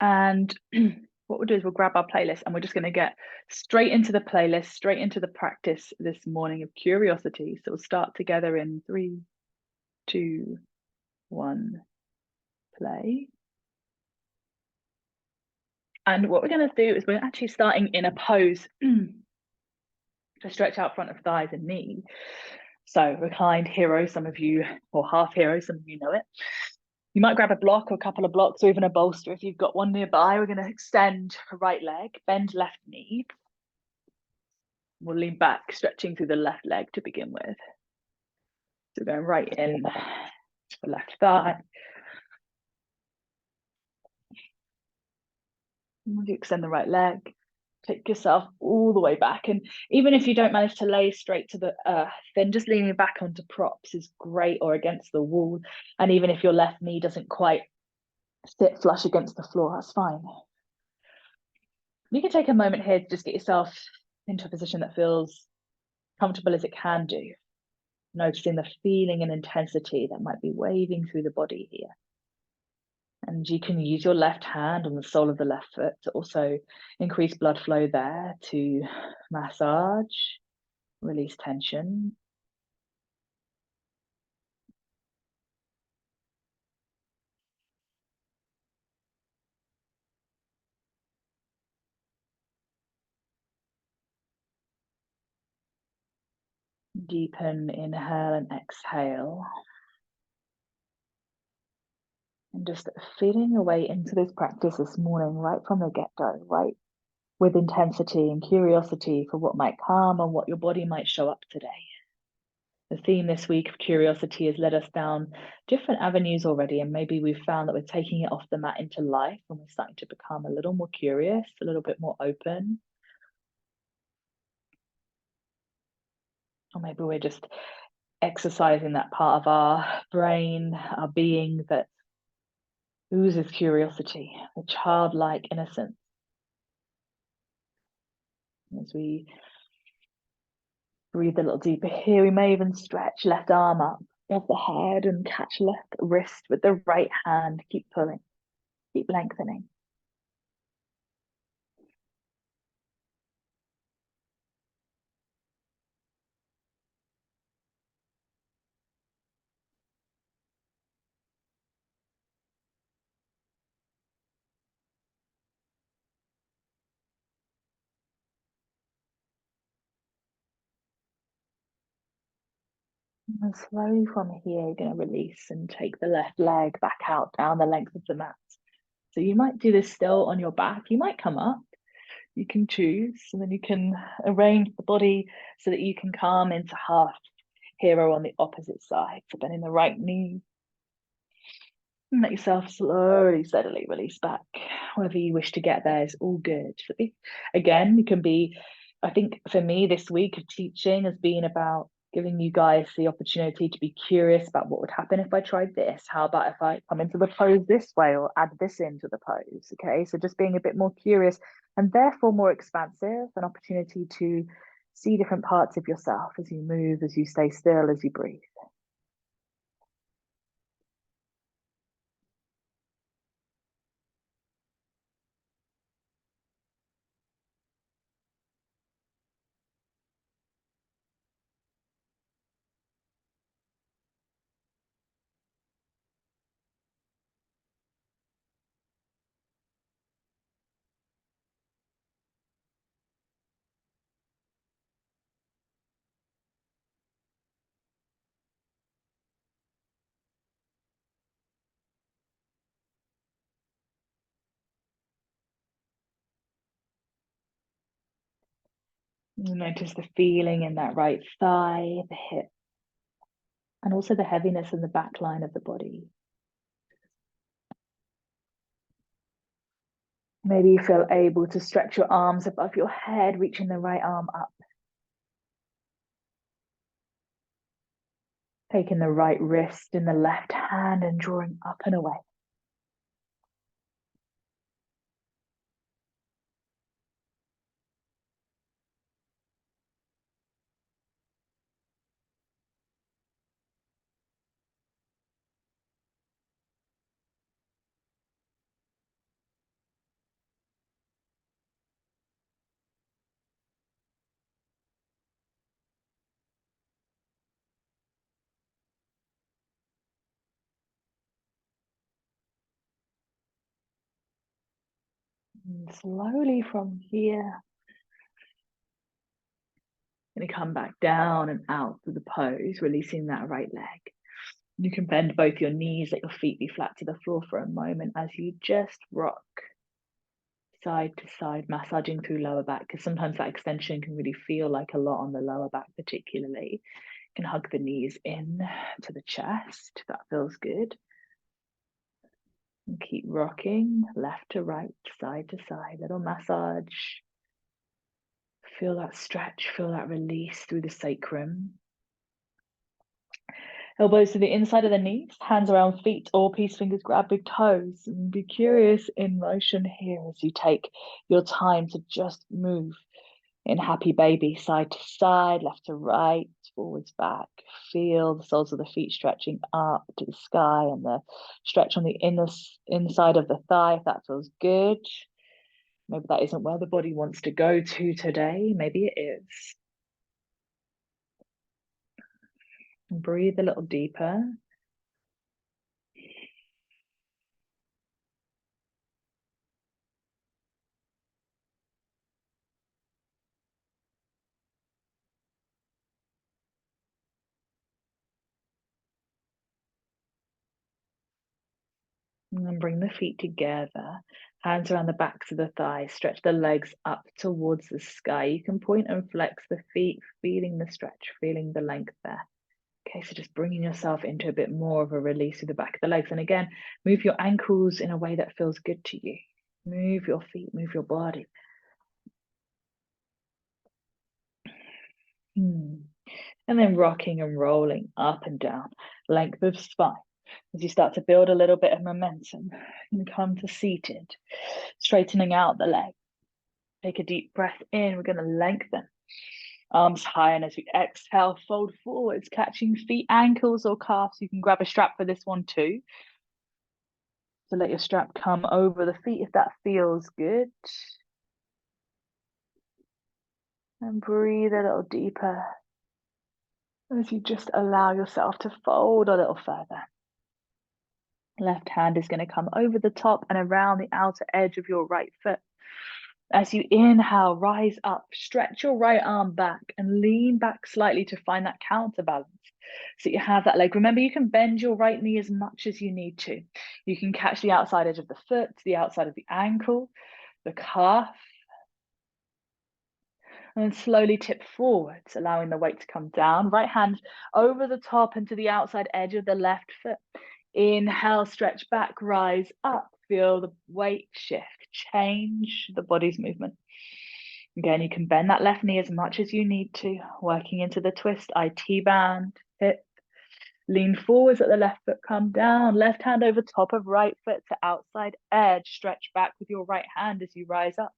And what we'll do is we'll grab our playlist and we're just going to get straight into the playlist, straight into the practice this morning of curiosity. So we'll start together in 3, 2, 1, play. And what we're going to do is we're actually starting in a pose to stretch out front of thighs and knee. So reclined hero, some of you, or half hero, some of you know it. You might grab a block or a couple of blocks or even a bolster if you've got one nearby. We're going to extend right leg, bend left knee. We'll lean back, stretching through the left leg to begin with. So going right in to the left thigh. And you extend the right leg. Take yourself all the way back. And even if you don't manage to lay straight to the earth, then just leaning back onto props is great, or against the wall. And even if your left knee doesn't quite sit flush against the floor, that's fine. You can take a moment here to just get yourself into a position that feels comfortable as it can do. Noticing the feeling and intensity that might be waving through the body here. And you can use your left hand on the sole of the left foot to also increase blood flow there, to massage, release tension. Deepen, inhale and exhale. And just feeling your way into this practice this morning, right from the get-go, right with intensity and curiosity for what might come and what your body might show up today. The theme this week of curiosity has led us down different avenues already, and maybe we've found that we're taking it off the mat into life and we're starting to become a little more curious, a little bit more open. Or maybe we're just exercising that part of our brain, our being that oozes curiosity, the childlike innocence. As we breathe a little deeper here, we may even stretch left arm up above the head and catch left wrist with the right hand. Keep pulling, keep lengthening. And slowly from here, you're going to release and take the left leg back out down the length of the mat. So you might do this still on your back. You might come up. You can choose, and then you can arrange the body so that you can come into half hero on the opposite side. So bending the right knee. And let yourself slowly, steadily release back. Wherever you wish to get there is all good. So again, you can be, I think for me, this week of teaching has been about giving you guys the opportunity to be curious about what would happen if I tried this. How about if I come into the pose this way or add this into the pose? Okay, so just being a bit more curious and therefore more expansive, an opportunity to see different parts of yourself as you move, as you stay still, as you breathe. You notice the feeling in that right thigh, the hip, and also the heaviness in the back line of the body. Maybe you feel able to stretch your arms above your head, reaching the right arm up. Taking the right wrist in the left hand and drawing up and away. And slowly from here, going to come back down and out to the pose, releasing that right leg. You can bend both your knees, let your feet be flat to the floor for a moment as you just rock side to side, massaging through lower back, because sometimes that extension can really feel like a lot on the lower back, particularly. You can hug the knees in to the chest, if that feels good. And keep rocking left to right, side to side, little massage. Feel that stretch, feel that release through the sacrum. Elbows to the inside of the knees, hands around feet, or peace fingers grab big toes. And be curious in motion here as you take your time to just move in happy baby, side to side, left to right, forwards, back. Feel the soles of the feet stretching up to the sky and the stretch on the inside of the thigh if that feels good. Maybe that isn't where the body wants to go to today. Maybe it is. And breathe a little deeper. And then bring the feet together, hands around the backs of the thighs, stretch the legs up towards the sky. You can point and flex the feet, feeling the stretch, feeling the length there. Okay, so just bringing yourself into a bit more of a release of the back of the legs. And again, move your ankles in a way that feels good to you. Move your feet, move your body. And then rocking and rolling up and down, length of spine. As you start to build a little bit of momentum, and come to seated, straightening out the leg. Take a deep breath in. We're going to lengthen. Arms high, and as we exhale, fold forwards, catching feet, ankles, or calves. You can grab a strap for this one too. So let your strap come over the feet if that feels good. And breathe a little deeper as you just allow yourself to fold a little further. Left hand is going to come over the top and around the outer edge of your right foot. As you inhale, rise up, stretch your right arm back and lean back slightly to find that counterbalance. So you have that leg. Remember, you can bend your right knee as much as you need to. You can catch the outside edge of the foot, the outside of the ankle, the calf, and then slowly tip forwards, allowing the weight to come down. Right hand over the top and to the outside edge of the left foot. Inhale, stretch back, rise up. Feel the weight shift, change the body's movement. Again, you can bend that left knee as much as you need to, working into the twist, IT band, hip. Lean forwards, let the left foot come down. Left hand over top of right foot to outside edge. Stretch back with your right hand as you rise up.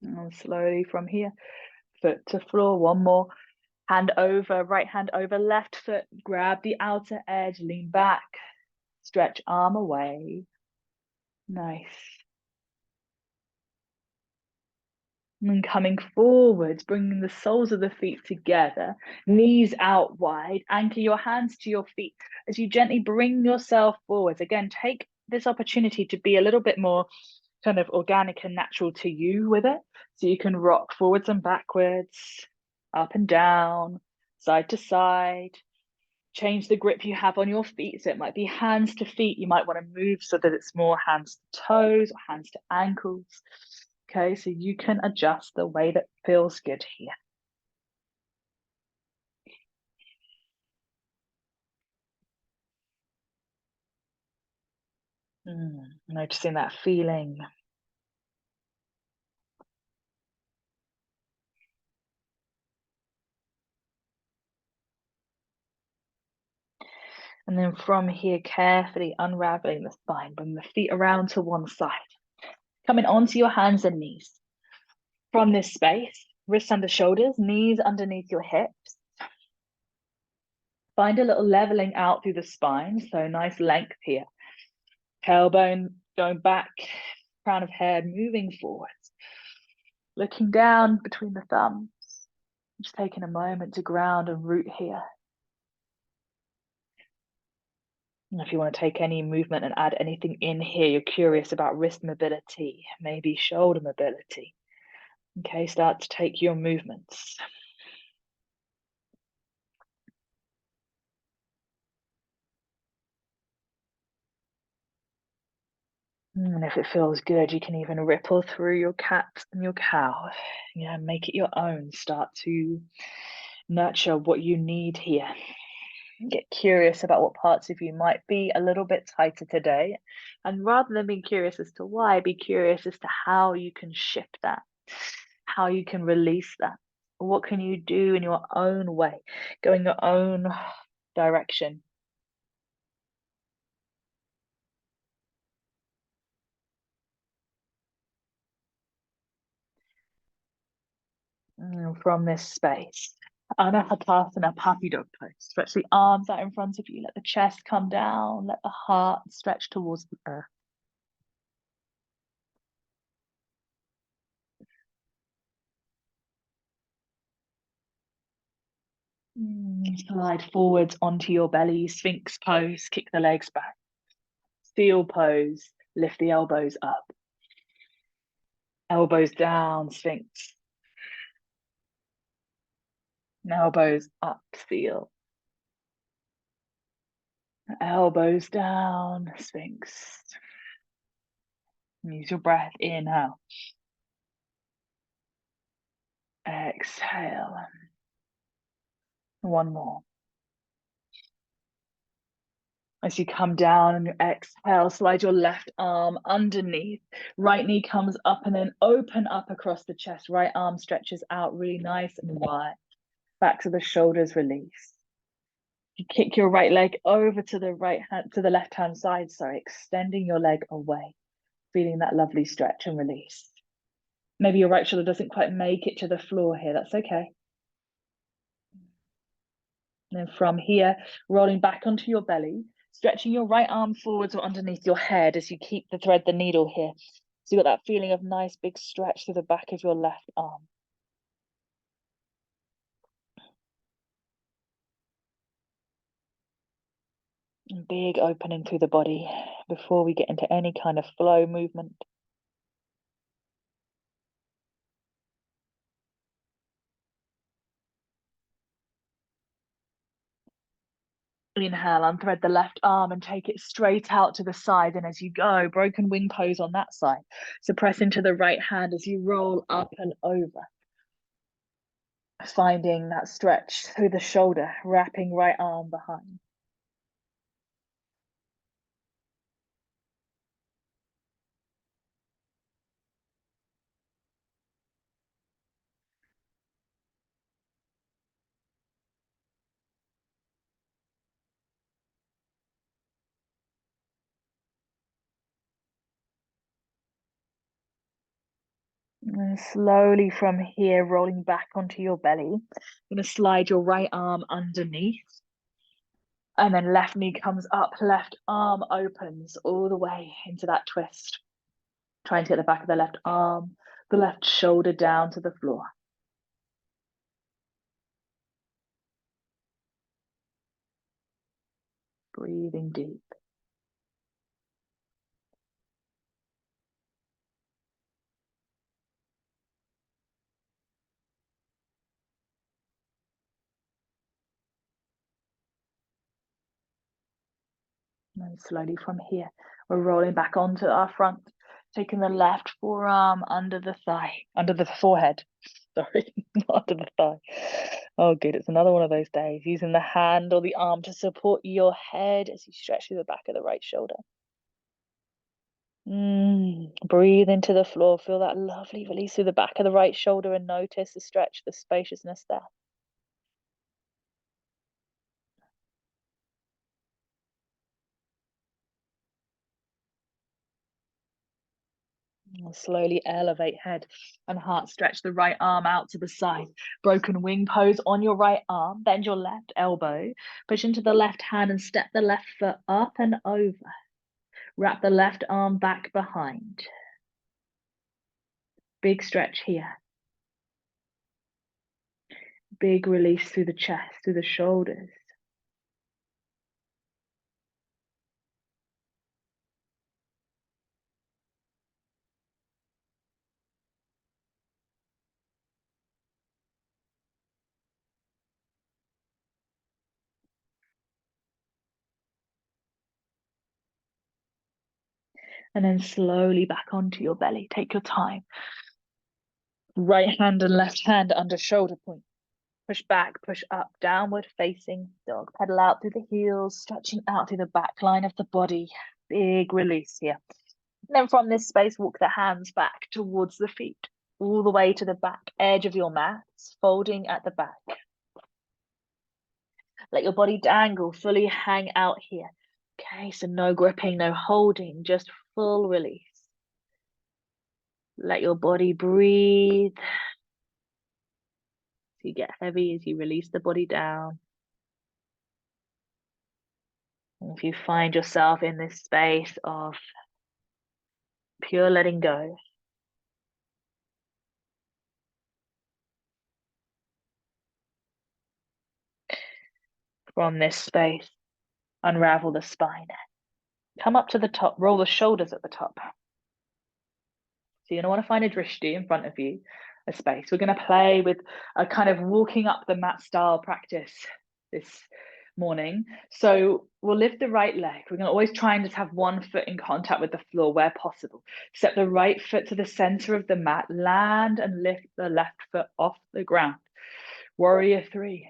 And slowly from here, foot to floor, one more. Hand over, right hand over left foot. Grab the outer edge, lean back. Stretch arm away. Nice. And coming forwards, bringing the soles of the feet together, knees out wide, anchor your hands to your feet as you gently bring yourself forwards. Again, take this opportunity to be a little bit more kind of organic and natural to you with it. So you can rock forwards and backwards, up and down, side to side. Change the grip you have on your feet. So it might be hands to feet. You might want to move so that it's more hands to toes or hands to ankles. Okay, so you can adjust the way that feels good here. Noticing that feeling. And then from here, carefully unraveling the spine, bring the feet around to one side. Coming onto your hands and knees. From this space, wrists under shoulders, knees underneath your hips. Find a little leveling out through the spine, so nice length here. Tailbone going back, crown of head moving forwards. Looking down between the thumbs. Just taking a moment to ground and root here. And if you want to take any movement and add anything in here, you're curious about wrist mobility, maybe shoulder mobility. Okay, start to take your movements. And if it feels good, you can even ripple through your cat and your cow. Yeah, make it your own. Start to nurture what you need here. Get curious about what parts of you might be a little bit tighter today. And rather than being curious as to why, be curious as to how you can shift that, how you can release that. What can you do in your own way, go in your own direction? From this space. Anahatasana, puppy dog pose. Stretch the arms out in front of you. Let the chest come down. Let the heart stretch towards the earth. Slide forwards onto your belly. Sphinx pose. Kick the legs back. Seal pose. Lift the elbows up. Elbows down. Sphinx. Elbows up. Seal. Elbows down. Sphinx. Use your breath. Inhale. Exhale. One more. As you come down and you exhale, slide your left arm underneath. Right knee comes up and then open up across the chest. Right arm stretches out really nice and wide. Back to the shoulders, release. You kick your right leg over to the left hand side, sorry, extending your leg away, feeling that lovely stretch and release. Maybe your right shoulder doesn't quite make it to the floor here. That's okay. And then from here, rolling back onto your belly, stretching your right arm forwards or underneath your head as you keep the thread the needle here. So you've got that feeling of nice big stretch through the back of your left arm. And big opening through the body before we get into any kind of flow movement. Inhale, unthread the left arm and take it straight out to the side. And as you go, broken wing pose on that side. So press into the right hand as you roll up and over. Finding that stretch through the shoulder, wrapping right arm behind. And slowly from here, rolling back onto your belly. You're going to slide your right arm underneath. And then left knee comes up, left arm opens all the way into that twist. Trying to get the back of the left arm, the left shoulder down to the floor. Breathing deep. And slowly from here, we're rolling back onto our front, taking the left forearm under the thigh, under the forehead. Sorry, not under the thigh. Oh, good. It's another one of those days. Using the hand or the arm to support your head as you stretch through the back of the right shoulder. Breathe into the floor. Feel that lovely release through the back of the right shoulder and notice the stretch, the spaciousness there. Slowly elevate head and heart. Stretch the right arm out to the side. Broken wing pose on your right arm. Bend your left elbow. Push into the left hand and step the left foot up and over. Wrap the left arm back behind. Big stretch here. Big release through the chest, through the shoulders. And then slowly back onto your belly. Take your time. Right hand and left hand under shoulder point. Push back, push up, downward facing dog. Pedal out through the heels, stretching out through the back line of the body. Big release here. And then from this space, walk the hands back towards the feet, all the way to the back edge of your mat, folding at the back. Let your body dangle, fully hang out here. Okay, so no gripping, no holding, just full release. Let your body breathe. So you get heavy as you release the body down. And if you find yourself in this space of pure letting go, from this space, unravel the spine. Come up to the top, roll the shoulders at the top. So you're going to want to find a drishti in front of you, a space. We're going to play with a kind of walking up the mat style practice this morning. So we'll lift the right leg. We're going to always try and just have one foot in contact with the floor where possible. Step the right foot to the center of the mat, land and lift the left foot off the ground. Warrior three.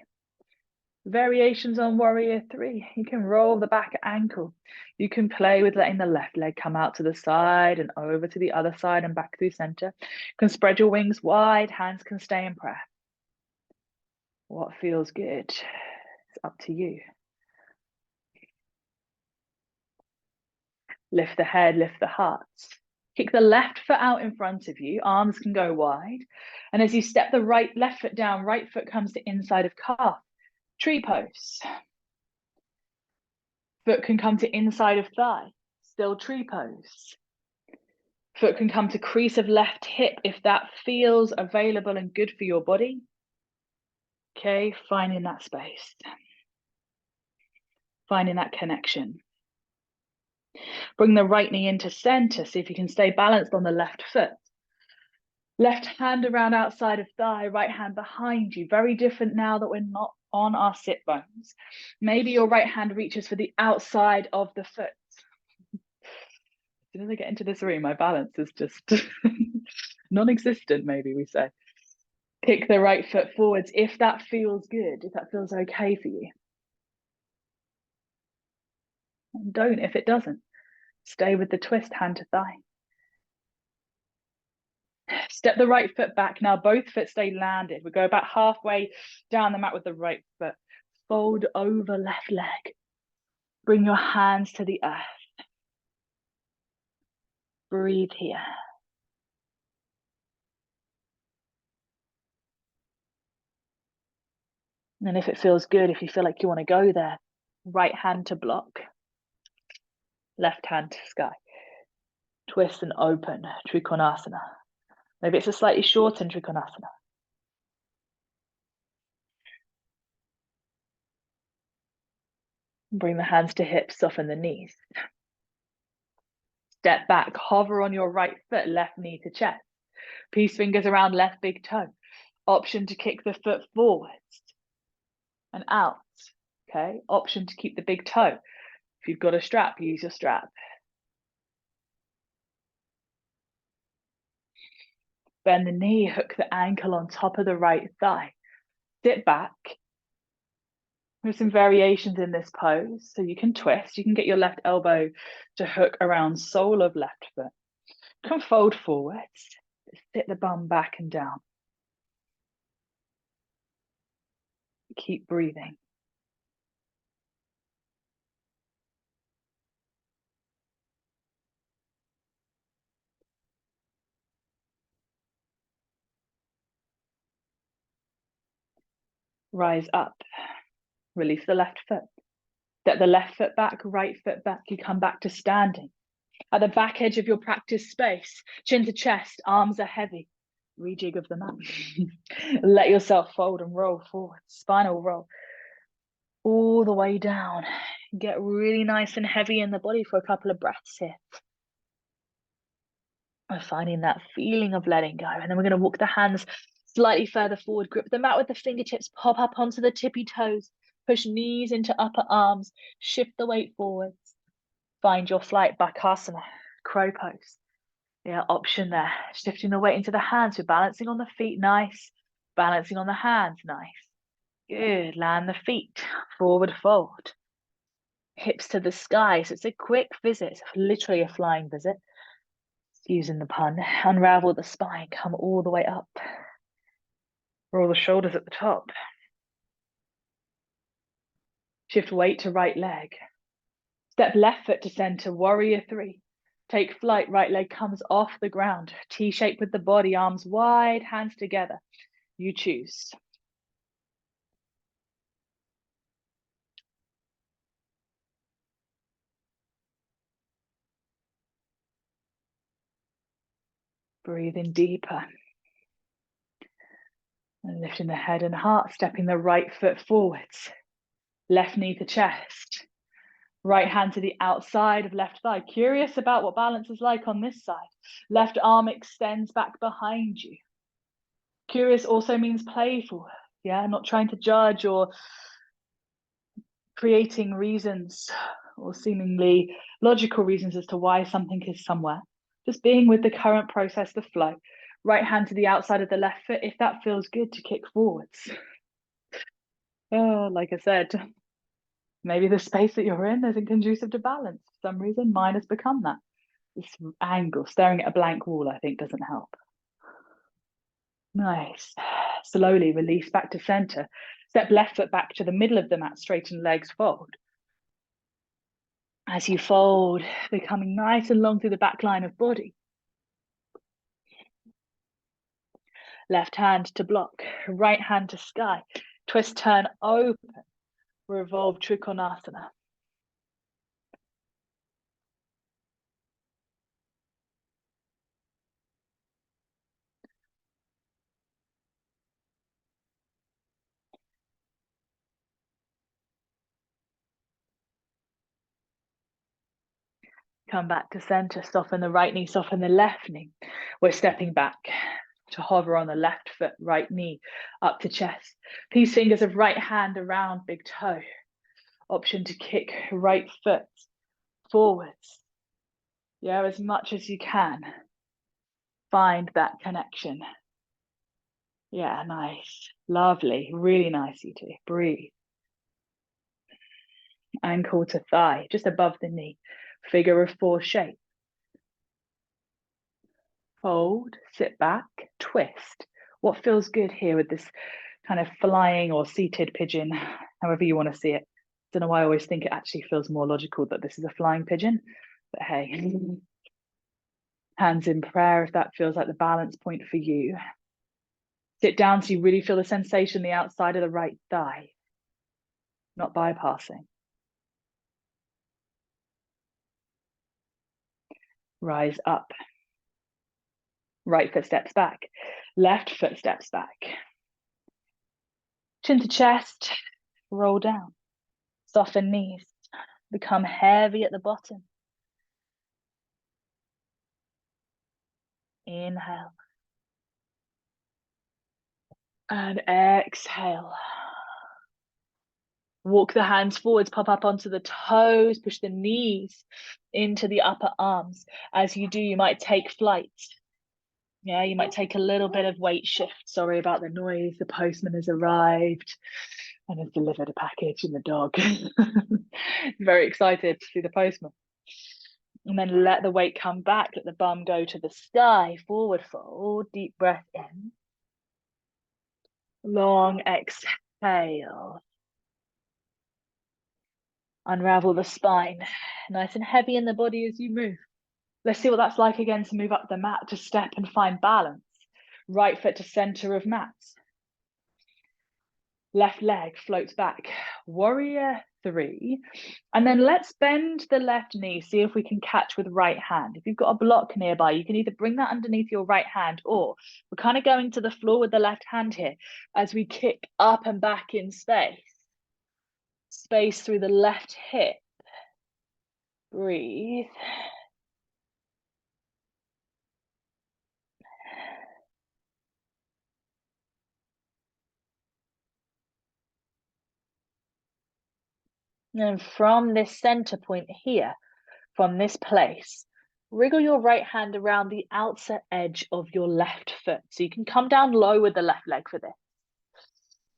Variations on warrior three. You can roll the back ankle. You can play with letting the left leg come out to the side and over to the other side and back through center. You can spread your wings wide, hands can stay in prayer. What feels good? It's up to you. Lift the head, lift the heart. Kick the left foot out in front of you. Arms can go wide. And as you step the left foot down, right foot comes to inside of calf. Tree pose. Foot can come to inside of thigh. Still tree pose. Foot can come to crease of left hip if that feels available and good for your body. Okay, finding that space. Finding that connection. Bring the right knee into center. See if you can stay balanced on the left foot. Left hand around outside of thigh, right hand behind you. Very different now that we're not on our sit bones. Maybe your right hand reaches for the outside of the foot. As soon as I get into this room, my balance is just non-existent, maybe we say. Kick the right foot forwards if that feels good, if that feels okay for you. And don't if it doesn't. Stay with the twist, hand to thigh. Step the right foot back. Now both foot stay landed. We go about halfway down the mat with the right foot. Fold over left leg. Bring your hands to the earth. Breathe here. And if it feels good, if you feel like you want to go there, right hand to block. Left hand to sky. Twist and open, Trikonasana. Maybe it's a slightly shortened Trikonasana. Bring the hands to hips, soften the knees. Step back, hover on your right foot, left knee to chest. Peace fingers around left big toe. Option to kick the foot forwards and out. Okay, option to keep the big toe. If you've got a strap, use your strap. Bend the knee, hook the ankle on top of the right thigh. Sit back. There's some variations in this pose. So you can twist, you can get your left elbow to hook around sole of left foot. You can fold forwards, sit the bum back and down. Keep breathing. Rise up, release the left foot. Step the left foot back, right foot back. You come back to standing. At the back edge of your practice space, chin to chest, arms are heavy. Rejig of the mat. Let yourself fold and roll forward, spinal roll. All the way down. Get really nice and heavy in the body for a couple of breaths here. We're finding that feeling of letting go. And then we're going to walk the hands slightly further forward. Grip the mat with the fingertips. Pop up onto the tippy toes. Push knees into upper arms. Shift the weight forwards. Find your flight, Bakasana. crow pose. Yeah, option there. Shifting the weight into the hands. We're balancing on the feet, nice. Balancing on the hands, nice. Good, land the feet, forward fold. Hips to the sky, so it's a quick visit, it's literally a flying visit. Using the pun, unravel the spine, come all the way up. Roll the shoulders at the top. Shift weight to right leg. Step left foot to center, warrior three. Take flight, right leg comes off the ground. T-shape with the body, arms wide, hands together. You choose. Breathe in deeper. And lifting the head and heart, stepping the right foot forwards. Left knee to chest. Right hand to the outside of left thigh. Curious about what balance is like on this side. Left arm extends back behind you. Curious also means playful. Yeah, not trying to judge or creating reasons or seemingly logical reasons as to why something is somewhere. Just being with the current process, the flow. Right hand to the outside of the left foot, if that feels good, to kick forwards. Oh, like I said, maybe the space that you're in isn't conducive to balance. For some reason, mine has become that. This angle, staring at a blank wall, I think doesn't help. Nice. Slowly release back to center. Step left foot back to the middle of the mat, straighten legs, fold. As you fold, becoming nice and long through the back line of body. Left hand to block, right hand to sky. Twist, turn, open. Revolve Trikonasana. Come back to center, soften the right knee, soften the left knee. We're stepping back to hover on the left foot, right knee up to chest. Peace fingers of right hand around big toe. Option to kick right foot forwards. Yeah, as much as you can. Find that connection. Yeah, nice. Lovely. Really nice, you two. Breathe. Ankle to thigh, just above the knee. Figure of four shape. Fold, sit back, twist. What feels good here with this kind of flying or seated pigeon, however you want to see it. Don't know why I always think it actually feels more logical that this is a flying pigeon, but hey. Hands in prayer if that feels like the balance point for you. Sit down so you really feel the sensation the outside of the right thigh, not bypassing. Rise up. Right foot steps back. Left foot steps back. Chin to chest, roll down. Soften knees. Become heavy at the bottom. Inhale. And exhale. Walk the hands forwards, pop up onto the toes, push the knees into the upper arms. As you do, you might take flight. Yeah, you might take a little bit of weight shift. Sorry about the noise. The postman has arrived and has delivered a package and the dog. Very excited to see the postman. And then let the weight come back. Let the bum go to the sky. Forward fold. Deep breath in. Long exhale. Unravel the spine. Nice and heavy in the body as you move. Let's see what that's like again to move up the mat, to step and find balance. Right foot to center of mat. Left leg floats back. Warrior three. And then let's bend the left knee, see if we can catch with right hand. If you've got a block nearby, you can either bring that underneath your right hand, or we're kind of going to the floor with the left hand here as we kick up and back in space. Space through the left hip. Breathe. And from this center point here, from this place, Wriggle your right hand around the outer edge of your left foot. So you can come down low with the left leg for this.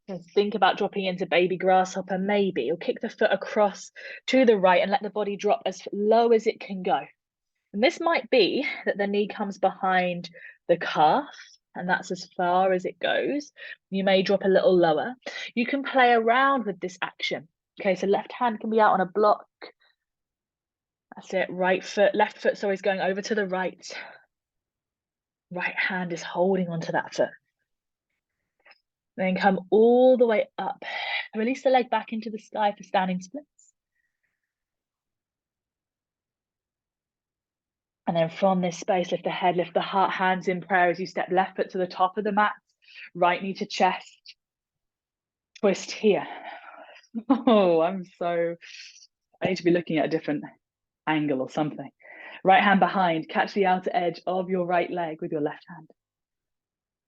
Just think about dropping into baby grasshopper, maybe, or kick the foot across to the right and let the body drop as low as it can go. And this might be that the knee comes behind the calf, and that's as far as it goes. You may drop a little lower. You can play around with this action. Okay, so left hand can be out on a block. That's it. Left foot, sorry, is going over to the right. Right hand is holding onto that foot. Then come all the way up. Release the leg back into the sky for standing splits. And then from this space, lift the head, lift the heart, hands in prayer as you step left foot to the top of the mat, right knee to chest. Twist here. Oh, I need to be looking at a different angle or something. Right hand behind, catch the outer edge of your right leg with your left hand.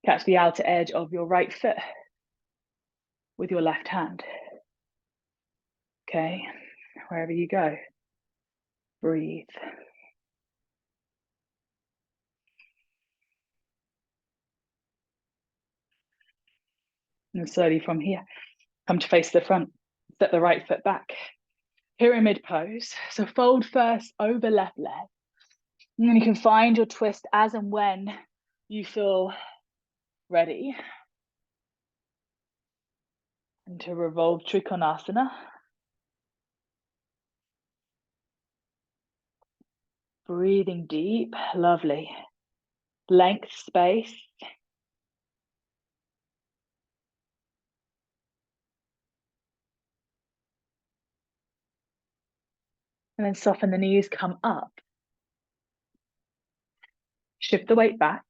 Catch the outer edge of your right foot with your left hand. Okay, wherever you go, breathe. And slowly from here, come to face the front, step the right foot back. Pyramid pose. So fold first over left leg. And then you can find your twist as and when you feel ready. And to revolve Trikonasana. Breathing deep, lovely. Length, space. And then soften the knees, come up. Shift the weight back.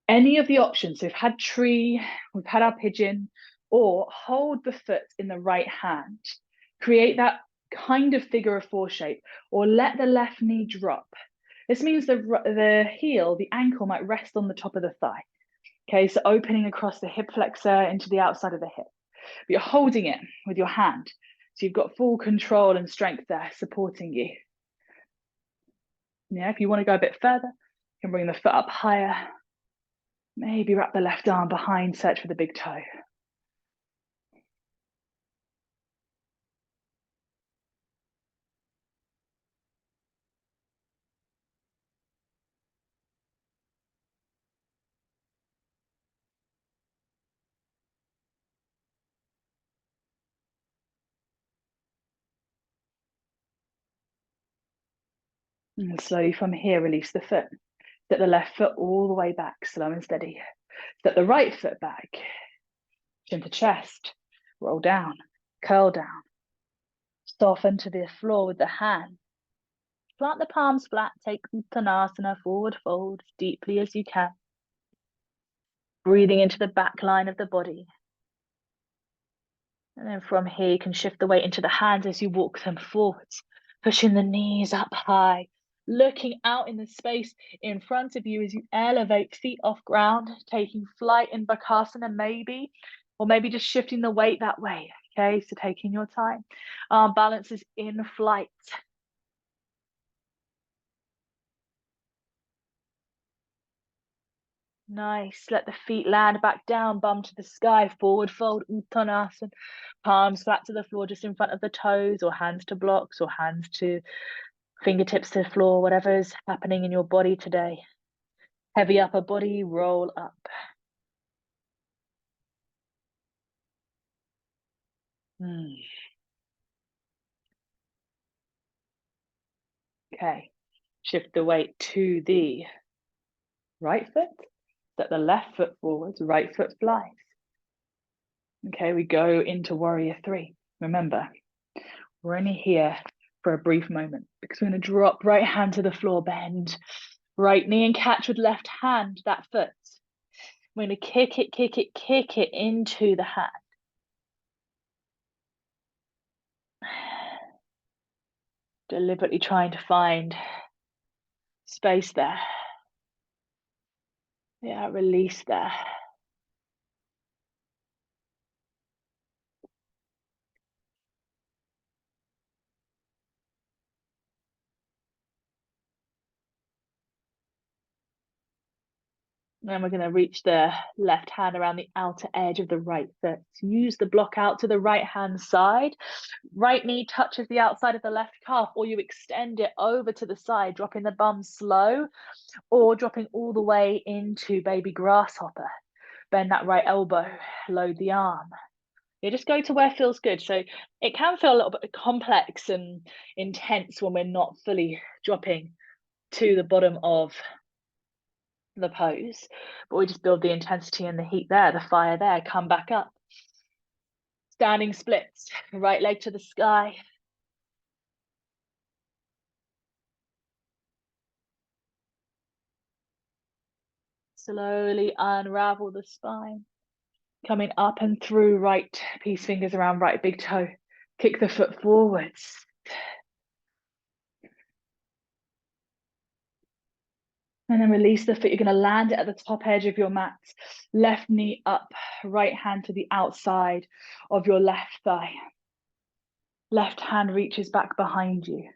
Any of the options, so we've had tree, we've had our pigeon, or hold the foot in the right hand. Create that kind of figure of four shape, or let the left knee drop. This means the heel, the ankle might rest on the top of the thigh. Okay, so opening across the hip flexor into the outside of the hip. But you're holding it with your hand. So you've got full control and strength there supporting you. Yeah, if you want to go a bit further, you can bring the foot up higher. Maybe wrap the left arm behind, search for the big toe. And slowly from here, release the foot. Step the left foot all the way back, slow and steady. Step the right foot back. Chin to chest. Roll down, curl down. Soften to the floor with the hand. Plant the palms flat, take Uttanasana, forward fold as deeply as you can. Breathing into the back line of the body. And then from here, you can shift the weight into the hands as you walk them forwards, pushing the knees up high, looking out in the space in front of you as you elevate feet off ground, taking flight in Bakasana maybe, or maybe just shifting the weight that way, okay? So taking your time. Arm balances in flight. Nice. Let the feet land back down, bum to the sky, forward fold, Uttanasana. Palms flat to the floor just in front of the toes, or hands to blocks, or hands to fingertips to the floor, whatever is happening in your body today. Heavy upper body, roll up. Okay. Shift the weight to the right foot. Step the left foot forwards, right foot flies. Okay, we go into warrior three. Remember, we're only here for a brief moment because we're going to drop right hand to the floor, bend right knee and catch with left hand that foot. We're going to kick it into the hand. Deliberately trying to find space there. Yeah, release there. And we're going to reach the left hand around the outer edge of the right foot. So use the block out to the right hand side. Right knee touches the outside of the left calf, or you extend it over to the side, dropping the bum slow, or dropping all the way into baby grasshopper. Bend that right elbow, load the arm. You just go to where feels good. So it can feel a little bit complex and intense when we're not fully dropping to the bottom of the pose, but we just build the intensity and the heat there, the fire there. Come back up. Standing splits, right leg to the sky. Slowly unravel the spine. Coming up and through, right peace fingers around right big toe. Kick the foot forwards. And then release the foot. You're going to land it at the top edge of your mat. Left knee up, right hand to the outside of your left thigh. Left hand reaches back behind you.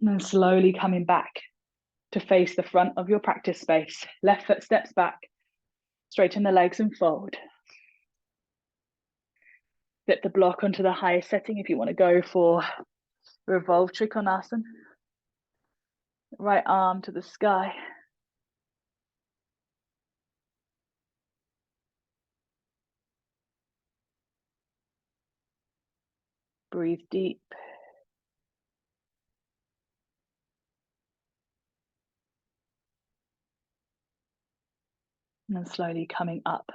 And then slowly coming back to face the front of your practice space. Left foot steps back, straighten the legs and fold. Flip the block onto the highest setting if you want to go for revolve trikonasana. Right arm to the sky. Breathe deep. And then slowly coming up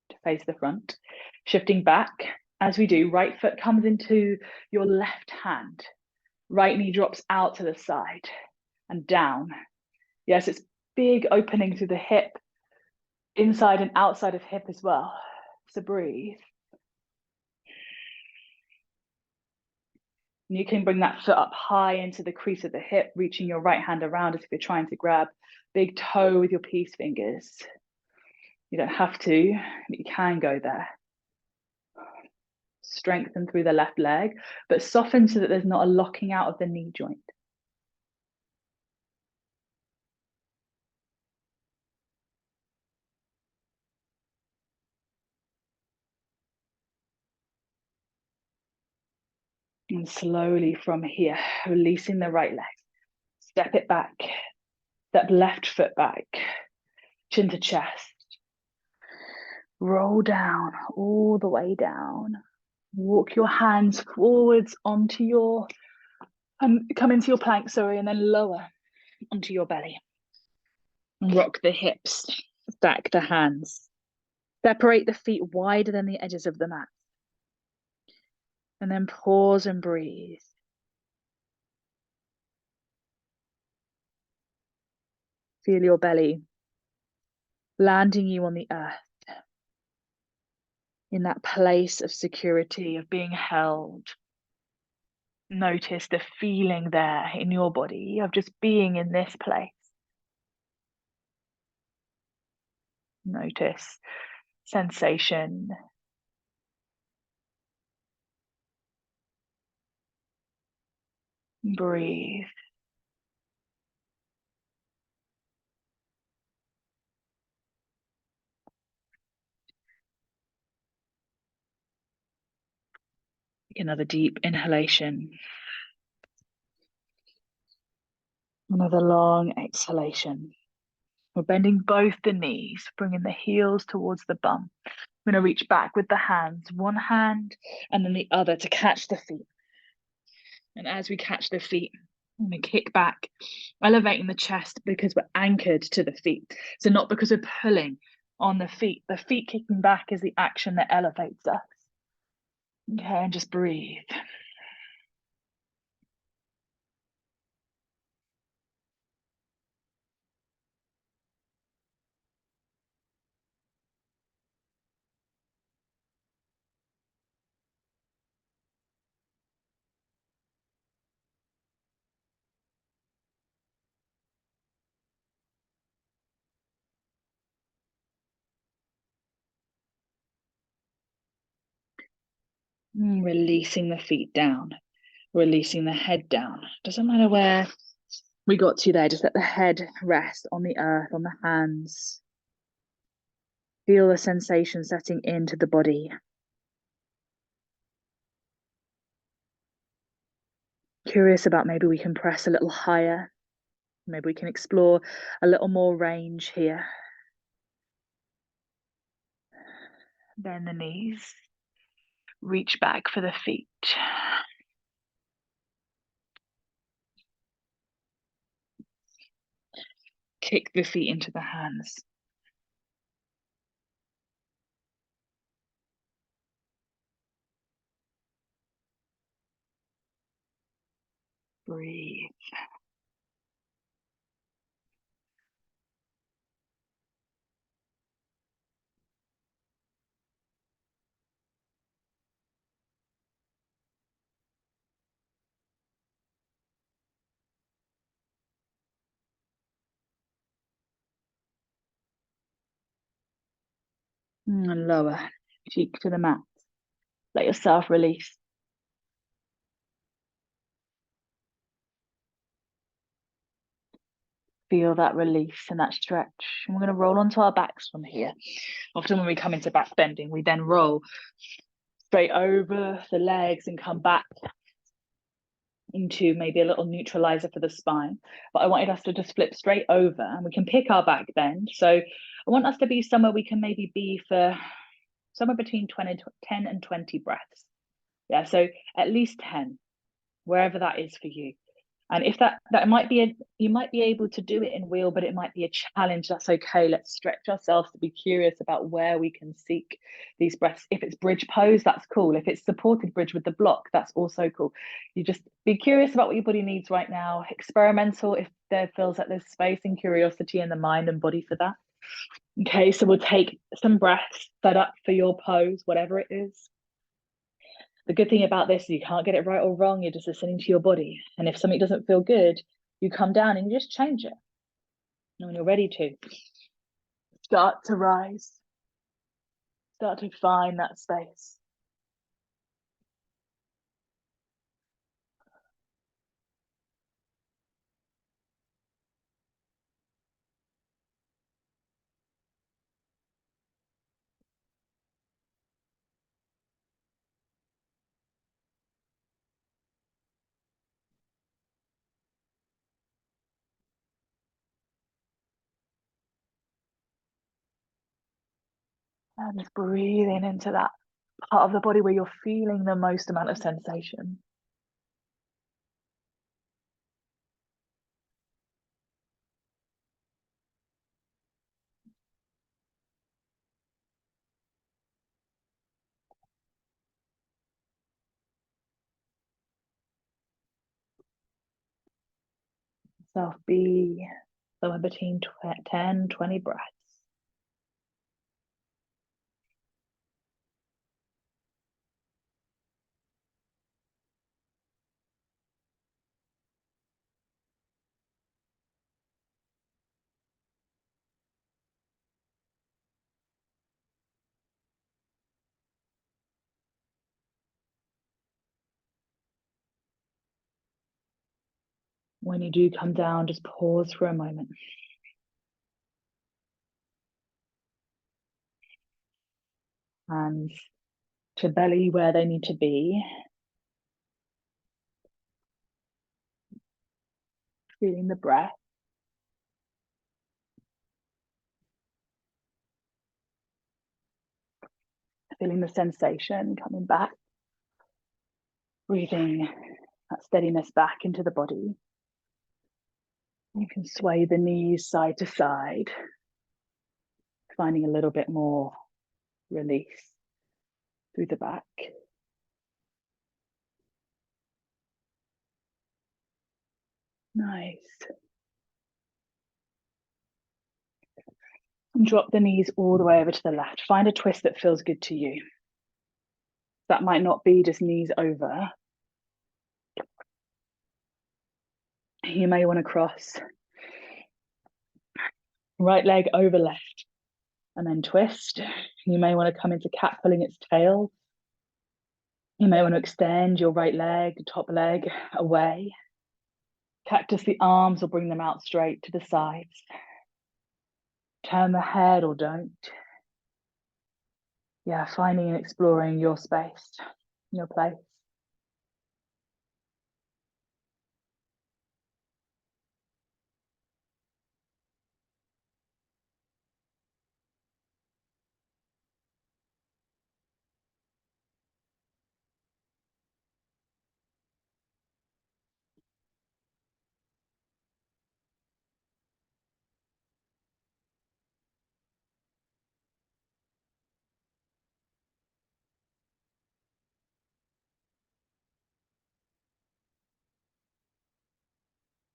to face the front. Shifting back. As we do, right foot comes into your left hand. Right knee drops out to the side and down. Yes, it's big opening through the hip, inside and outside of hip as well. So breathe. And you can bring that foot up high into the crease of the hip, reaching your right hand around as if you're trying to grab big toe with your peace fingers. You don't have to, but you can go there. Strengthen through the left leg, but soften so that there's not a locking out of the knee joint. And slowly from here, releasing the right leg. Step it back. Step left foot back. Chin to chest. Roll down, all the way down. Walk your hands forwards onto your, come into your plank, sorry, and then lower onto your belly. Rock the hips, stack the hands. Separate the feet wider than the edges of the mat. And then pause and breathe. Feel your belly landing you on the earth in that place of security, of being held. Notice the feeling there in your body of just being in this place. Notice sensation. Breathe. Take another deep inhalation. Another long exhalation. We're bending both the knees, bringing the heels towards the bum. We're going to reach back with the hands, one hand and then the other to catch the feet. And as we catch the feet, we're going to kick back, elevating the chest because we're anchored to the feet. So not because we're pulling on the feet kicking back is the action that elevates us. Okay, and just breathe. Releasing the feet down, releasing the head down. Doesn't matter where we got to there, just let the head rest on the earth, on the hands. Feel the sensation setting into the body. Curious about maybe we can press a little higher. Maybe we can explore a little more range here. Bend the knees. Reach back for the feet. Kick the feet into the hands. Breathe. And lower, cheek to the mat. Let yourself release. Feel that release and that stretch. And we're going to roll onto our backs from here. Often when we come into back bending, we then roll straight over the legs and come back into maybe a little neutralizer for the spine. But I wanted us to just flip straight over and we can pick our back bend. So I want us to be somewhere we can maybe be for somewhere between 10 and 20 breaths. Yeah, so at least 10, wherever that is for you. And if that might be you might be able to do it in wheel, but it might be a challenge. That's okay. Let's stretch ourselves to be curious about where we can seek these breaths. If it's bridge pose, that's cool. If it's supported bridge with the block, that's also cool. You just be curious about what your body needs right now. Experimental if there feels like there's space and curiosity in the mind and body for that. Okay, so we'll take some breaths set up for your pose, whatever it is. The good thing about this is you can't get it right or wrong. You're just listening to your body. And if something doesn't feel good, you come down and you just change it. And when you're ready to, start to rise. Start to find that space. And just breathing into that part of the body where you're feeling the most amount of sensation. Self be somewhere between 10, 20 breaths. When you do come down, just pause for a moment. Hands to belly where they need to be. Feeling the breath. Feeling the sensation coming back. Breathing that steadiness back into the body. You can sway the knees side to side, finding a little bit more release through the back. Nice. And drop the knees all the way over to the left. Find a twist that feels good to you. That might not be just knees over. You may want to cross right leg over left and then twist. You may want to come into cat pulling its tail. You may want to extend your right leg, top leg away. Cactus the arms or bring them out straight to the sides. Turn the head or don't. Yeah, finding and exploring your space, your place.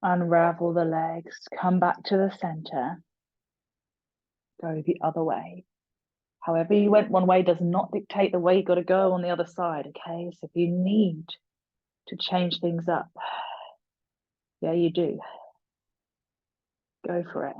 Unravel the legs, come back to the center, go the other way. However, you went one way does not dictate the way you got to go on the other side, okay? So if you need to change things up, yeah, you do. Go for it.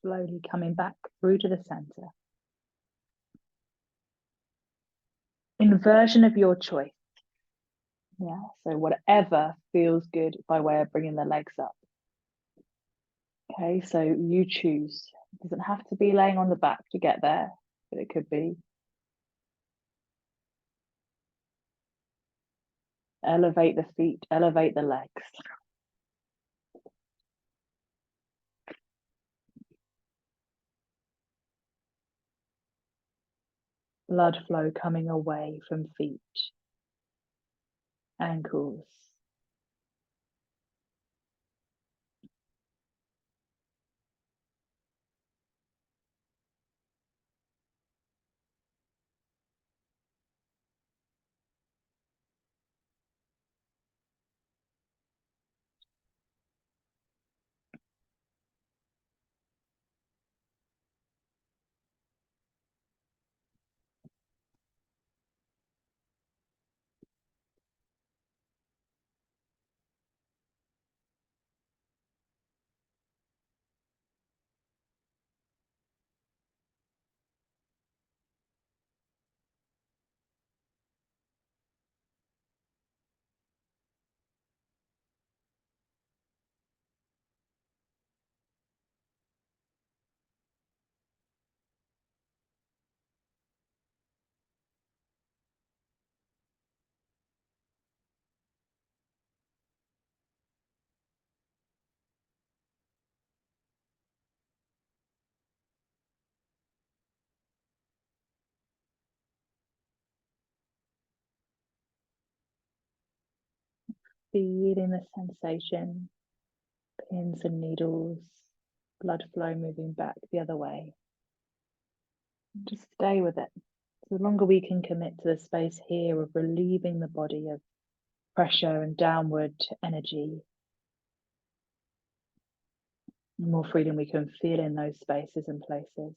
Slowly coming back through to the center. Inversion of your choice. Yeah, so whatever feels good by way of bringing the legs up. Okay, so you choose. It doesn't have to be laying on the back to get there, but it could be. Elevate the feet, elevate the legs. Blood flow coming away from feet, ankles. Feeling the sensation, pins and needles, blood flow moving back the other way. Just stay with it. So the longer we can commit to the space here of relieving the body of pressure and downward energy, the more freedom we can feel in those spaces and places.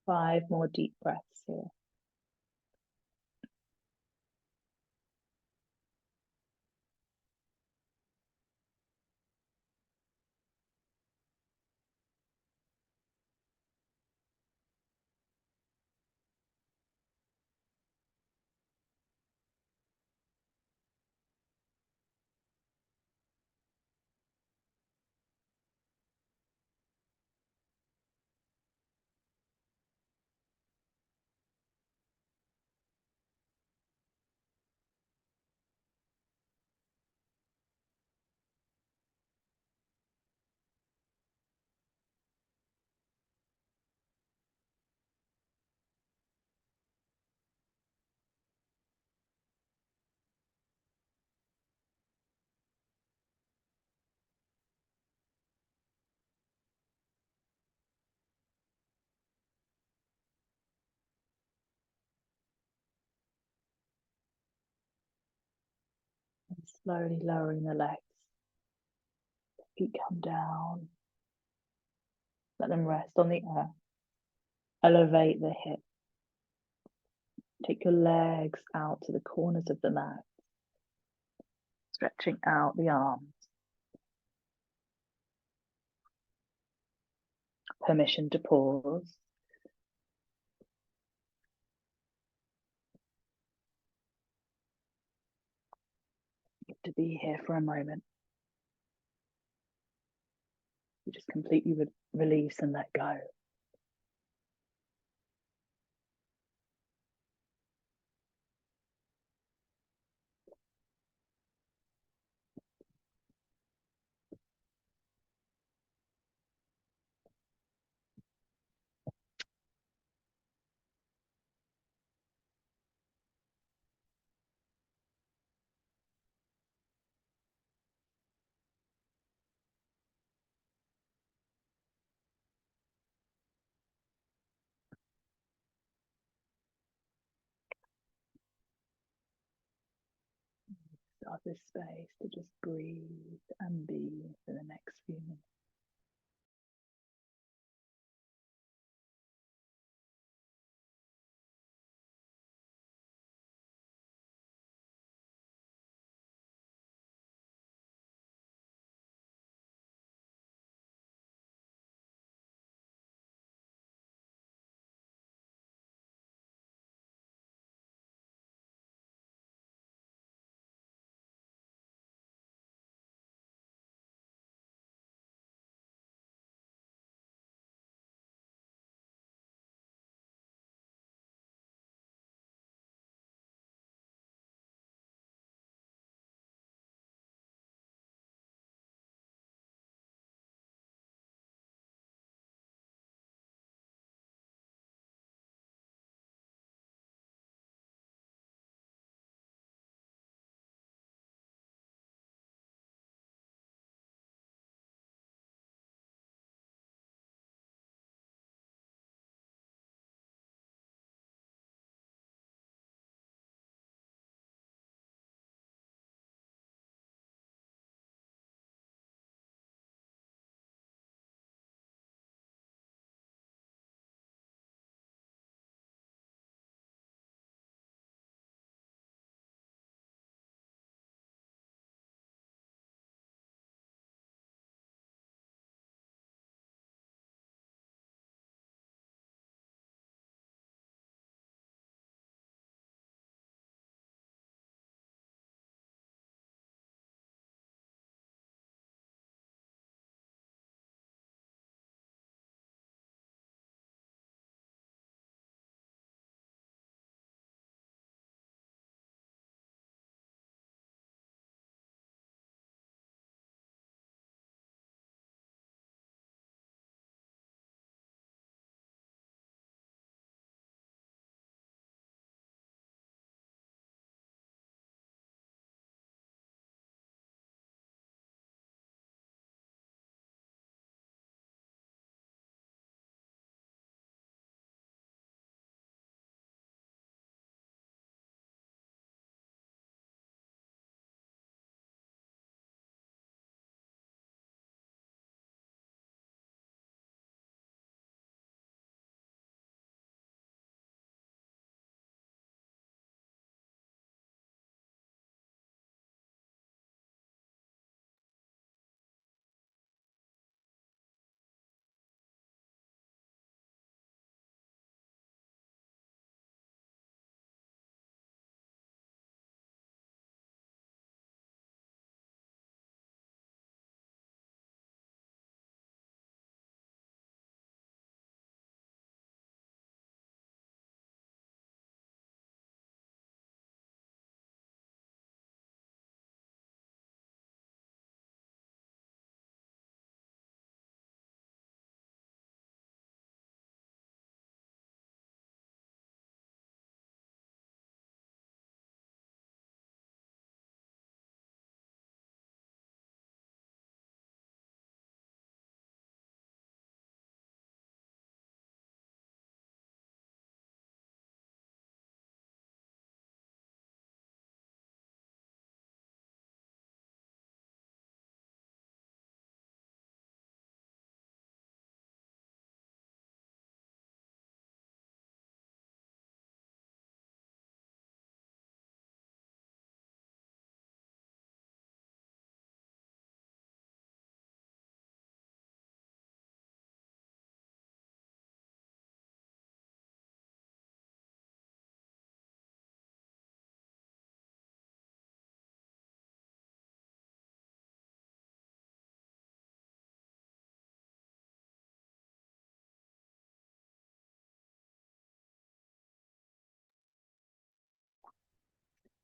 5 more deep breaths here. And slowly lowering the legs. Feet come down. Let them rest on the earth. Elevate the hips. Take your legs out to the corners of the mat. Stretching out the arms. Permission to pause. To be here for a moment. You just completely release and let go. Start this space to just breathe and be for the next few minutes.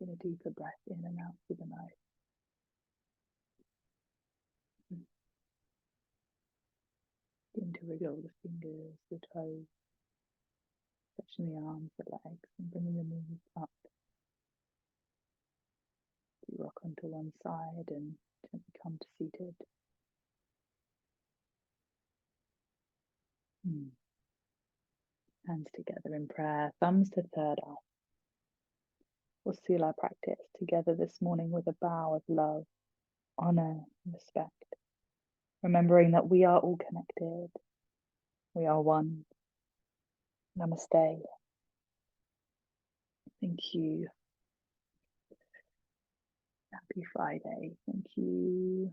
taking a deeper breath in and out through the nose. Begin to wriggle the fingers, the toes, touching the arms, the legs, and bringing the knees up. You rock onto one side and gently come to seated. Hands together in prayer, thumbs to third eye. We'll seal our practice together this morning with a bow of love, honor, and respect, remembering that we are all connected. We are one. Namaste. Thank you. Happy Friday. Thank you.